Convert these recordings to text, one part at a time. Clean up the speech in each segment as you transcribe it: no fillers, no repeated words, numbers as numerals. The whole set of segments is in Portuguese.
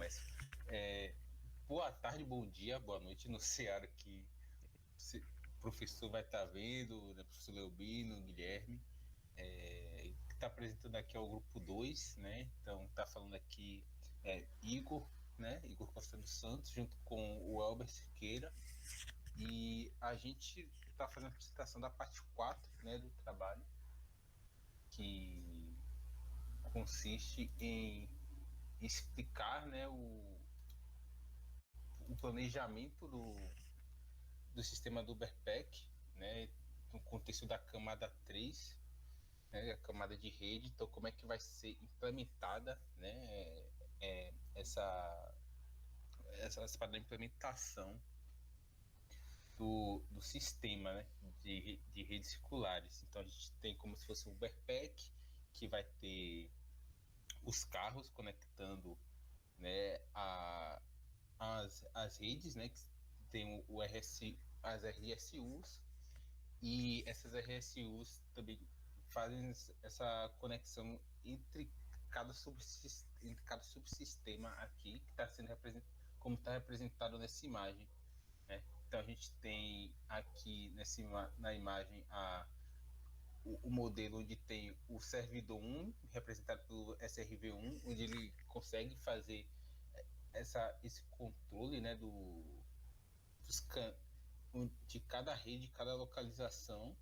começo. Boa tarde, bom dia, boa noite, não sei a hora que o professor vai estar vendo, né, professor Leobino, Guilherme, que está apresentando aqui ao grupo 2, né? Então está falando aqui Igor, né? Igor Costa dos Santos, junto com o Elber Siqueira, e a gente está fazendo a apresentação da parte 4, né, do trabalho, que consiste em explicar, né, o planejamento do sistema do Uberpack, né, no contexto da camada 3, né, a camada de rede. Então, como é que vai ser implementada, né, essa para a implementação do sistema, né, de redes circulares. Então, a gente tem como se fosse um Uberpack, que vai ter os carros conectando, né, as redes, né, que tem o as RSUs, e essas RSUs também fazem essa conexão entre cada subsistema aqui, que está sendo representado, como está representado nessa imagem, né? Então a gente tem aqui na imagem o modelo onde tem o servidor 1, representado pelo SRV1, onde ele consegue fazer esse controle, né, de cada rede, cada localização,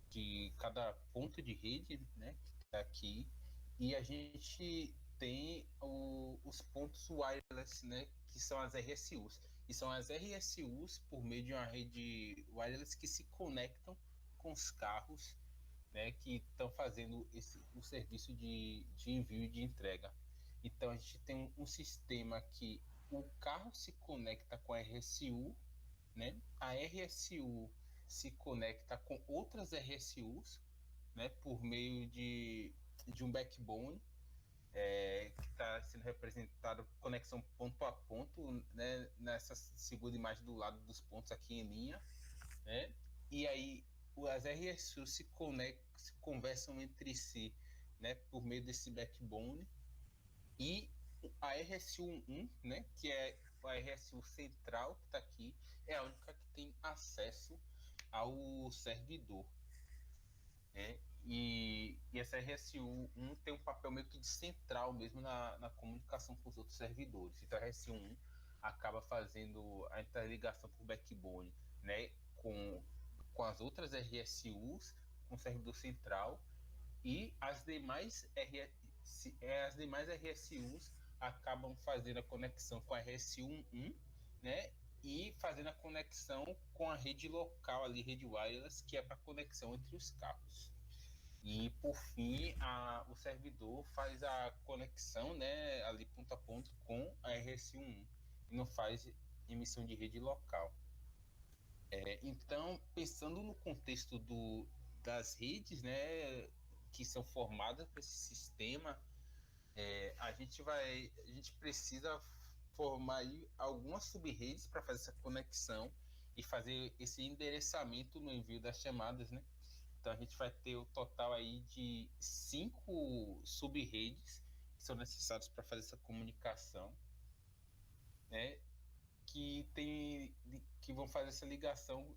de cada ponto de rede, né, que está aqui. E a gente tem os pontos wireless, né, que são as RSUs. E são as RSUs, por meio de uma rede wireless, que se conectam com os carros, né, que estão fazendo o serviço de envio e de entrega. Então a gente tem um sistema que o carro se conecta com a RSU, né? A RSU se conecta com outras RSUs, né, por meio de um backbone, que está sendo representado conexão ponto a ponto, né, nessa segunda imagem do lado dos pontos aqui em linha, né? E aí as RSUs se conversam entre si, né, por meio desse backbone. E a RSU1, né, que é a RSU central que está aqui, é a única que tem acesso ao servidor, né? E essa RSU1 tem um papel meio que de central mesmo na comunicação com os outros servidores. Então a RSU1 acaba fazendo a interligação por backbone, né, com as outras RSUs, com o servidor central, e as demais RSUs acabam fazendo a conexão com a RSU1, né, e fazendo a conexão com a rede local ali, rede wireless, que é para conexão entre os carros. E por fim, o servidor faz a conexão, né, ali ponto a ponto com a RSU1 e não faz emissão de rede local. Então, pensando no contexto das redes, né, que são formadas por esse sistema, a gente precisa formar aí algumas sub-redes para fazer essa conexão e fazer esse endereçamento no envio das chamadas, né? Então a gente vai ter o total aí de 5 sub-redes que são necessárias para fazer essa comunicação, né? Que vão fazer essa ligação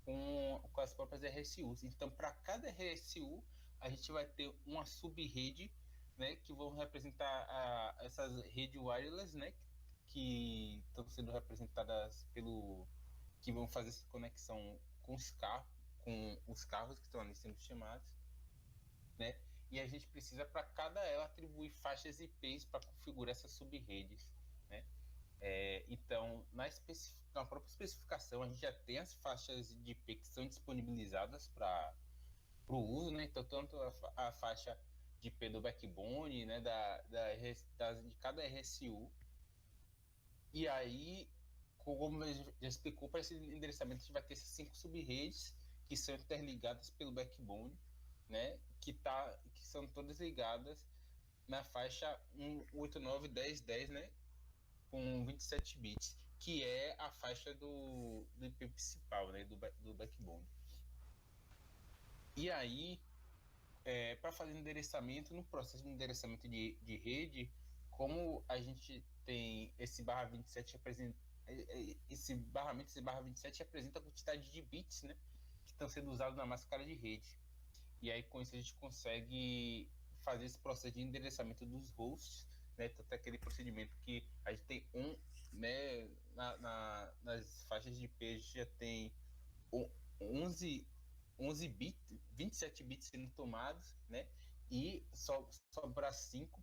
com as próprias RSUs. Então, para cada RSU, a gente vai ter uma sub-rede, né, que vão representar essas redes wireless, né, que estão sendo representadas que vão fazer essa conexão com os carros que estão ali sendo chamados, né? E a gente precisa, para cada ela, atribuir faixas IPs para configurar essas sub-redes, né? Então, na própria especificação, a gente já tem as faixas de IP que são disponibilizadas para o uso, né? Então, tanto a faixa de IP do backbone, né, de cada RSU. E aí, como já explicou, para esse endereçamento, a gente vai ter essas 5 sub-redes que são interligadas pelo backbone, né? Que são todas ligadas na faixa 189.10.10, né? Com 27 bits, que é a faixa do IP principal, né, do backbone. E aí, para fazer endereçamento, no processo de endereçamento de rede, como a gente tem esse barra 27 representa esse barramento, esse barra 27 representa a quantidade de bits, né, que estão sendo usados na máscara de rede. E aí com isso a gente consegue fazer esse processo de endereçamento dos hosts, né, tanto aquele procedimento que a gente tem né, nas faixas de IP a gente já tem 11, 11 bits, 27 bits sendo tomados, né? E sobrar 5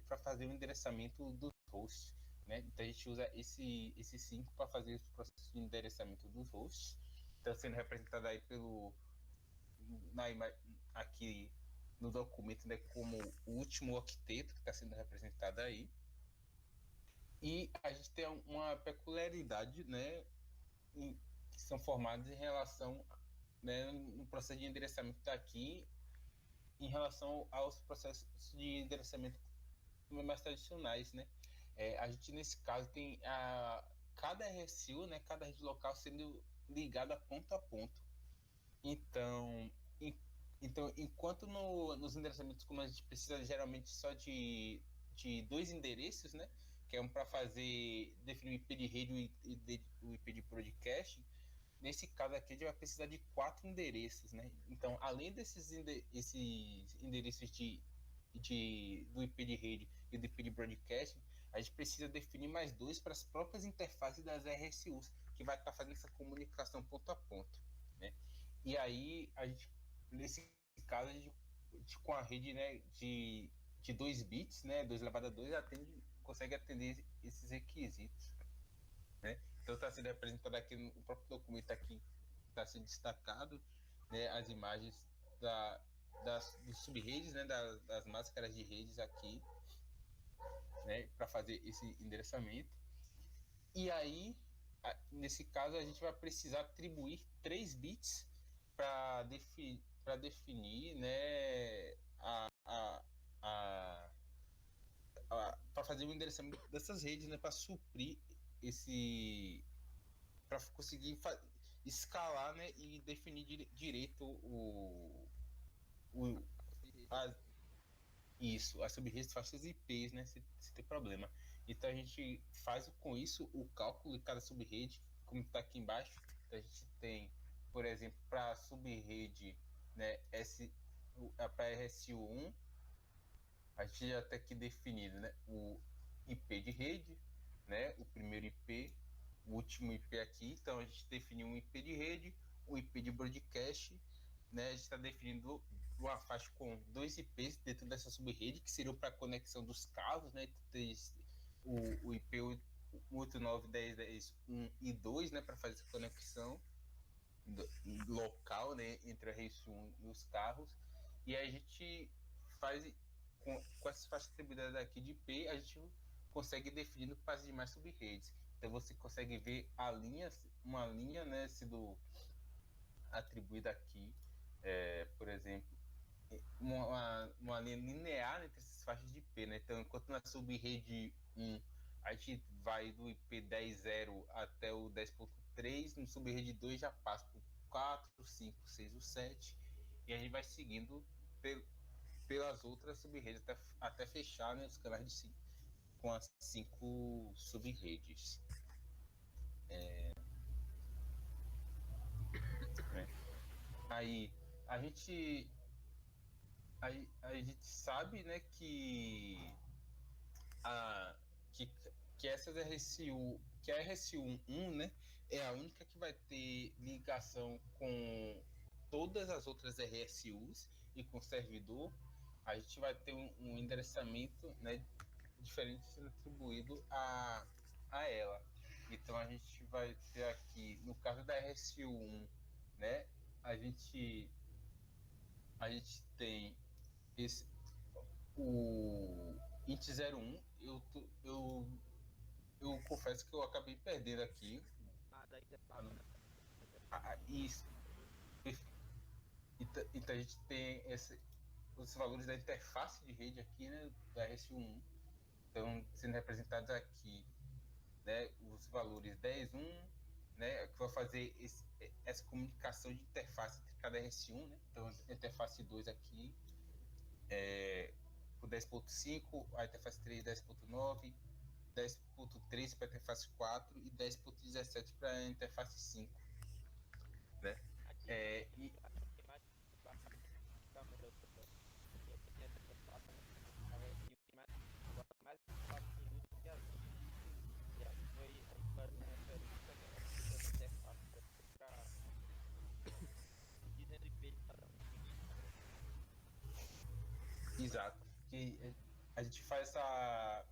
para fazer o endereçamento dos hosts, né? Então a gente usa esse 5 para fazer esse processo de endereçamento dos hosts. Está sendo representado aí aqui no documento, né, como o último octeto que está sendo representado aí. E a gente tem uma peculiaridade, né, que são formados em relação, né, no processo de endereçamento daqui em relação aos processos de endereçamento mais tradicionais, né? A gente nesse caso tem cada RSU, né, cada rede local sendo ligada ponto a ponto. Então, enquanto nos endereçamentos como a gente precisa geralmente só de dois endereços, né, que é um para definir o IP de rede e o IP de broadcast. Nesse caso aqui, a gente vai precisar de 4 endereços, né? Então, além desses esses endereços do IP de rede e do IP de broadcast, a gente precisa definir mais 2 para as próprias interfaces das RSUs, que vai estar fazendo essa comunicação ponto a ponto, né? E aí, nesse caso, a gente com a rede, né, de 2 bits, né, 2 elevado a 2, consegue atender esses requisitos, né? Então está sendo representado aqui no próprio documento aqui, está sendo destacado, né, as imagens dos subredes, né, das máscaras de redes aqui, né, para fazer esse endereçamento. E aí, nesse caso, a gente vai precisar atribuir 3 bits para definir, né, para fazer o endereçamento dessas redes, né, para suprir para conseguir escalar, né, e definir direito o a, isso, as sub-redes, faixas IPs, né, se tem problema. Então a gente faz com isso o cálculo de cada sub-rede, como está aqui embaixo. Então, a gente tem, por exemplo, para a sub-rede, né, para RSU1, a gente já tem aqui definido, né, o IP de rede, né, o primeiro IP, o último IP aqui. Então a gente definiu um IP de rede, um IP de broadcast, né, a gente está definindo uma faixa com 2 IPs dentro dessa subrede, que seriam para conexão dos cabos, né, o IP 8910.10.1 e 2, né, para fazer essa conexão local, né, entre a RS1 e os carros. E a gente faz com essas faixas atribuídas aqui de IP, a gente consegue definir para as demais subredes. Então você consegue ver uma linha, né, sendo atribuída aqui, por exemplo, uma linha linear entre essas faixas de IP, né? Então, enquanto na subrede 1 a gente vai do IP 10.0 até o 10.3, no subrede 2 já passa por 4, 5, 6 ou 7, e a gente vai seguindo pelas outras subredes até fechar, né, os canais de 5 com as 5 subredes. Né? Aí a gente sabe, né, a, que, que essas RSU, que a RSU1, né, é a única que vai ter ligação com todas as outras RSUs e com o servidor. A gente vai ter um endereçamento, né, diferente sendo atribuído a ela. Então a gente vai ter aqui, no caso da RSU1, né, a gente tem o int01. Eu confesso que eu acabei perdendo aqui. Isso. Então a gente tem os valores da interface de rede aqui, né, da RS1. Então, sendo representados aqui, né, os valores 10.1, né, que vai fazer essa comunicação de interface entre cada RS1, né? Então, a interface 2 aqui, para o 10.5, a interface 3 10.9, 10.3 para a interface 4 e 10.17 para a interface 5, né? Aqui, E tem mais câmeras que tem essa interface, né? RSI tem mais espaço de uso que as outras. E aí a gente faz uma referência dessa interface para dizendo o IP de cada um. exato, que a gente faz essa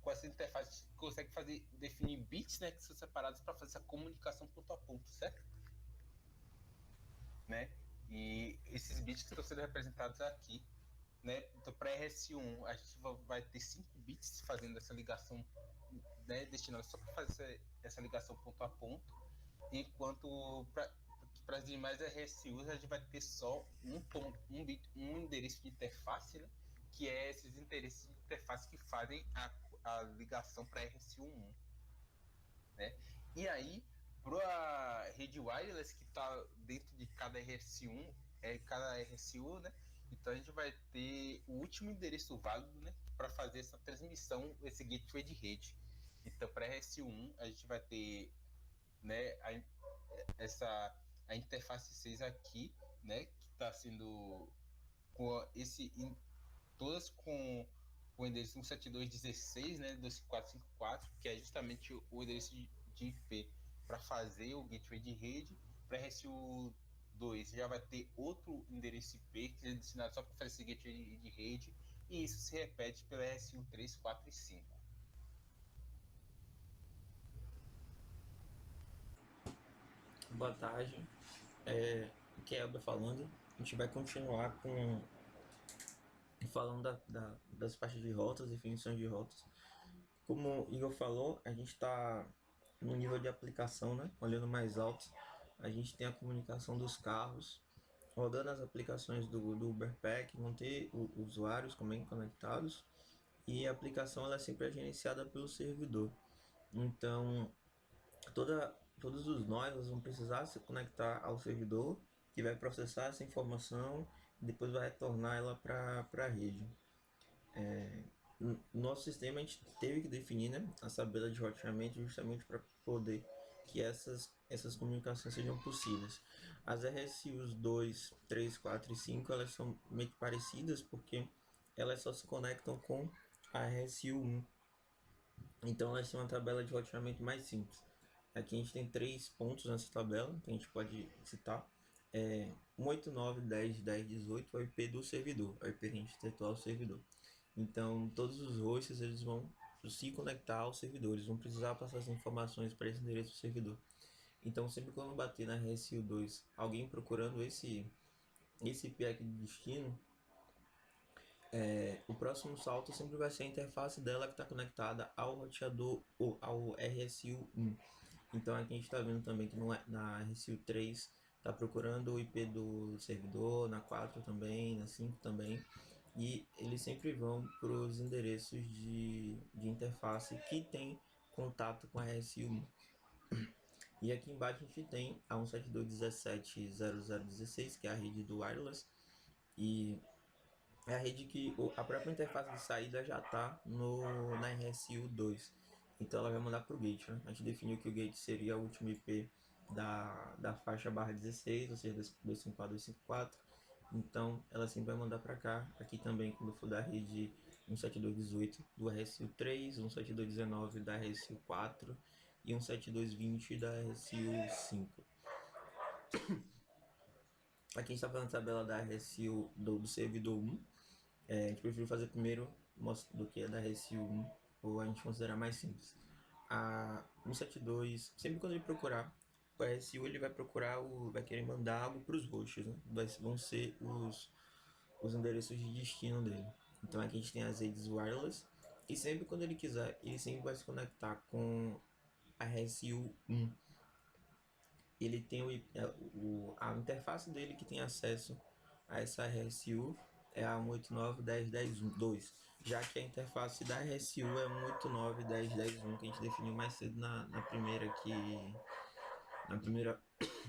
com essa interface, a gente consegue definir bits, né, que são separados para fazer essa comunicação ponto a ponto, certo? Né? E esses bits que estão sendo representados aqui, né? Então, para RS1, a gente vai ter 5 bits fazendo essa ligação, né, destinada só para fazer essa ligação ponto a ponto, enquanto para as demais RSUs a gente vai ter só um endereço de interface, né, que é esses endereços de interface que fazem a ligação para RSU1, né? E aí, para a rede wireless que está dentro de cada RS1, cada RSU, né? Então a gente vai ter o último endereço válido, né, para fazer essa transmissão, esse gateway de rede. Então, para RS1, a gente vai ter, né, essa a interface 6 aqui, né, que está sendo com todas com o endereço 172.16, né, 2454, que é justamente o endereço de IP para fazer o gateway de rede. Para RSU 2 já vai ter outro endereço IP que é destinado só para fazer esse gateway de rede, e isso se repete pela RSU 3, 4 e 5. Boa tarde, o que é Elber falando. A gente vai continuar falando das partes de rotas, definições de rotas. Como o Igor falou, a gente está no nível de aplicação, né? Olhando mais alto, a gente tem a comunicação dos carros, rodando as aplicações do Uberpack, vão ter usuários também conectados, e a aplicação ela sempre é gerenciada pelo servidor. Então, todos os nós vão precisar se conectar ao servidor, que vai processar essa informação e depois vai retornar ela para a rede. No nosso sistema a gente teve que definir, né, essa tabela de roteamento justamente para poder que essas comunicações sejam possíveis. As RSUs 2, 3, 4 e 5 elas são meio que parecidas porque elas só se conectam com a RSU 1. Então elas têm uma tabela de roteamento mais simples. Aqui a gente tem 3 pontos nessa tabela que a gente pode citar. 189, 10, 10, 18 é o IP do servidor, é o IP que a gente tentou ao servidor. Então todos os hosts eles vão se conectar ao servidor, eles vão precisar passar as informações para esse endereço do servidor. Então sempre quando bater na RSU2 alguém procurando esse IP aqui de destino, o próximo salto sempre vai ser a interface dela que está conectada ao roteador ou ao RSU1. Então aqui a gente está vendo também que na RSU3 está procurando o IP do servidor, na 4 também, na 5 também. E eles sempre vão para os endereços de interface que tem contato com a RSU1. E aqui embaixo a gente tem a 172.17.0016, que é a rede do wireless. E é a rede que a própria interface de saída já está na RSU2. Então ela vai mandar para o gate, né? A gente definiu que o gate seria o último IP da faixa /16, ou seja, 254. Então ela sempre vai mandar para cá. Aqui também, quando for da rede 172.18 do RSU3, 172.19 da RSU4 e 172.20 da RSU5. Aqui a gente está fazendo a tabela da RSU do servidor 1. A gente prefere fazer primeiro do que a da RSU1, ou a gente considera mais simples. A 172, sempre quando ele procurar o RSU, ele vai procurar, vai querer mandar algo para os hosts, né? Vão ser os endereços de destino dele. Então aqui a gente tem as redes wireless, e sempre quando ele quiser, ele sempre vai se conectar com a RSU1. Ele tem a interface dele que tem acesso a essa RSU é a 189.10.10.2, já que a interface da RSU é 189.10.10.1 que a gente definiu mais cedo na primeira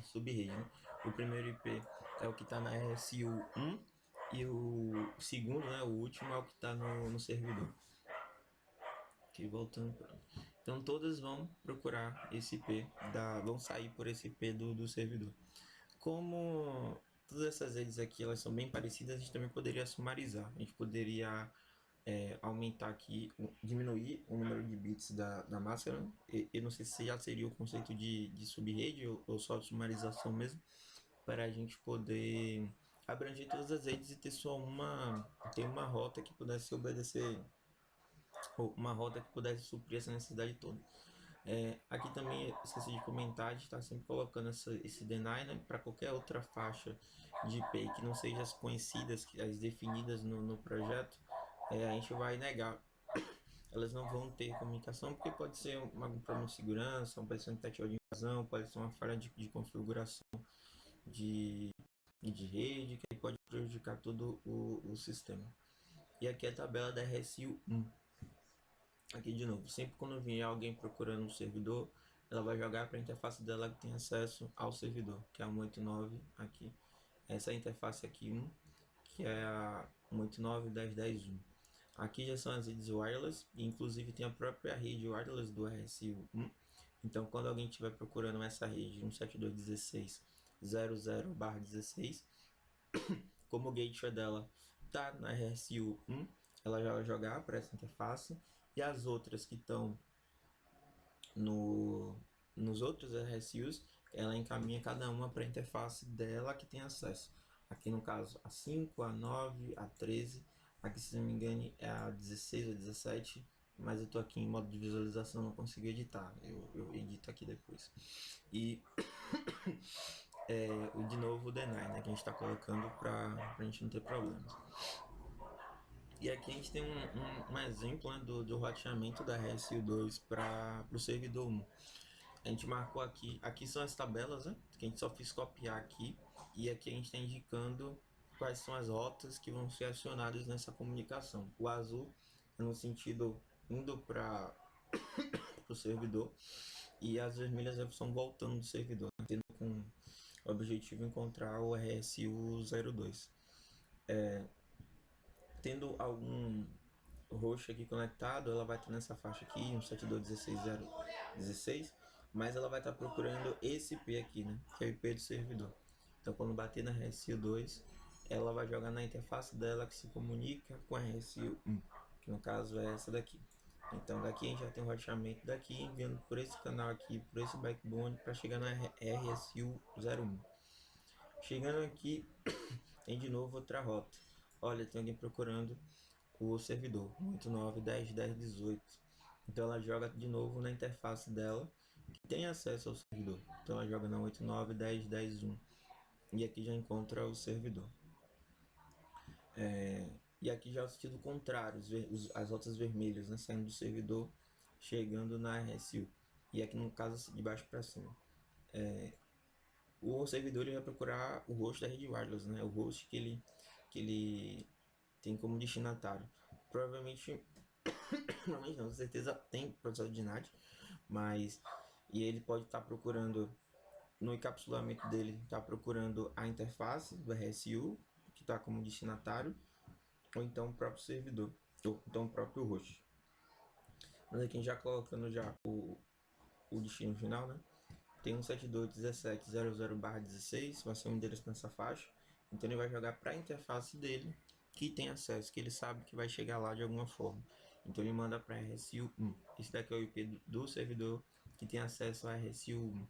subrede, né? O primeiro IP é o que está na RSU 1 E o segundo, né, o último é o que está no servidor. Aqui voltando. Então todas vão procurar esse IP, vão sair por esse IP do servidor. Como todas essas redes aqui elas são bem parecidas, a gente também poderia sumarizar. A gente poderia aumentar aqui, diminuir o número de bits da máscara. Eu não sei se já seria o conceito de subrede ou só de sumarização mesmo, para a gente poder abranger todas as redes e ter só ter uma rota que pudesse obedecer, ou uma rota que pudesse suprir essa necessidade toda. Aqui também esqueci de comentar, a gente está sempre colocando esse deny, né, para qualquer outra faixa de IP que não seja as conhecidas, as definidas no projeto, a gente vai negar. Elas não vão ter comunicação porque pode ser algum problema de segurança, pode ser uma tentativa de invasão, pode ser uma falha de configuração de rede, que pode prejudicar todo o sistema. E aqui é a tabela da RSU1. Aqui de novo, sempre quando vier alguém procurando um servidor, ela vai jogar para a interface dela que tem acesso ao servidor, que é a 189 aqui. Essa é a interface aqui 1, que é a 189.10.10.1. Aqui já são as redes wireless, e inclusive tem a própria rede wireless do RSU1. Então quando alguém estiver procurando essa rede 172.16.00/16, como o gateway dela está na RSU1, ela já vai jogar para essa interface, e as outras que estão nos outros RSUs, ela encaminha cada uma para a interface dela que tem acesso. Aqui no caso a 5, a 9, a 13, aqui se não me engano é a 16 ou 17, mas eu estou aqui em modo de visualização, não consigo editar, eu edito aqui depois. E de novo o deny, né, que a gente está colocando para a gente não ter problemas. E aqui a gente tem um exemplo, né, do roteamento da RSU2 para o servidor 1. A gente marcou aqui são as tabelas, né, que a gente só fez copiar aqui, e aqui a gente está indicando quais são as rotas que vão ser acionadas nessa comunicação. O azul é no sentido indo para o servidor, e as vermelhas são voltando do servidor, né, tendo com o objetivo encontrar o RSU02. Tendo algum roxo aqui conectado, ela vai estar nessa faixa aqui, 172.16.0.16, mas ela vai estar procurando esse IP aqui, né, que é o IP do servidor. Então quando bater na RSU2, ela vai jogar na interface dela que se comunica com a RSU1, que no caso é essa daqui. Então daqui a gente já tem o roteamento daqui, enviando por esse canal aqui, por esse backbone, para chegar na RSU01. Chegando aqui, tem de novo outra rota. Olha, tem alguém procurando o servidor 189.10.10.18. Então ela joga de novo na interface dela que tem acesso ao servidor. Então ela joga na 189.10.10.1 e aqui já encontra o servidor. E aqui já é o sentido contrário, as rotas vermelhas, né, saindo do servidor, chegando na RSU. E aqui no caso de baixo para cima. O servidor ele vai procurar o host da rede wireless, né, o host que ele tem como destinatário. Provavelmente não, com certeza tem processo de NAT, mas ele pode estar procurando no encapsulamento dele, está procurando a interface do RSU que está como destinatário, ou então o próprio servidor, ou então o próprio host. Mas aqui já colocando já o destino final, né? Tem 172.17.00/16, vai ser o endereço nessa faixa. Então ele vai jogar para a interface dele, que tem acesso, que ele sabe que vai chegar lá de alguma forma. Então ele manda para RSU1. Esse daqui é o IP do servidor que tem acesso a RSU1.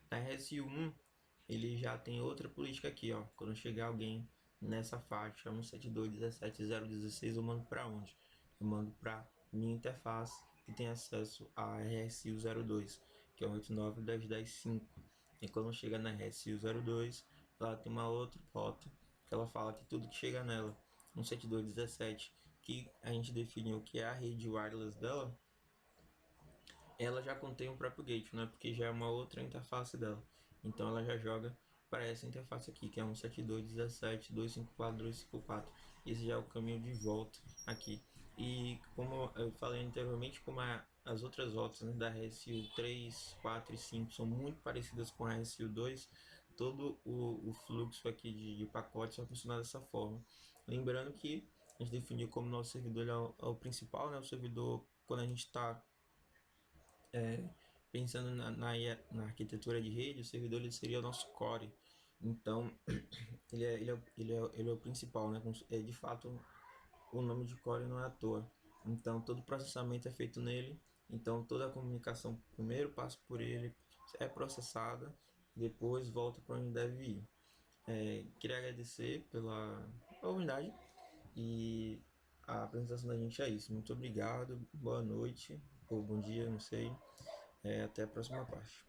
Na RSU1 ele já tem outra política aqui, ó. Quando chegar alguém nessa faixa 172.17.0.16, eu mando para onde? Eu mando para minha interface que tem acesso a RSU02, que é 189.10.10.5. E quando chega na RSU02, ela tem uma outra rota que ela fala que tudo que chega nela, 172.17, que a gente definiu que é a rede wireless dela, ela já contém o próprio gate, né? Porque já é uma outra interface dela. Então ela já joga para essa interface aqui, que é 172.17.254.254. Esse já é o caminho de volta aqui. E como eu falei anteriormente, como as outras rotas, né, da RSU 3, 4 e 5 são muito parecidas com a RSU 2, todo o fluxo aqui de pacotes vai funcionar dessa forma. Lembrando que a gente definiu como nosso servidor é o principal, né? O servidor, quando a gente está pensando na arquitetura de rede, o servidor ele seria o nosso core. Então, ele é o principal, né? É, de fato, o nome de core não é à toa. Então, todo o processamento é feito nele. Então, toda a comunicação primeiro passa por ele, é processada, depois volta para onde deve ir. Queria agradecer pela oportunidade e a apresentação da gente é isso. Muito obrigado, boa noite ou bom dia, não sei. Até a próxima parte.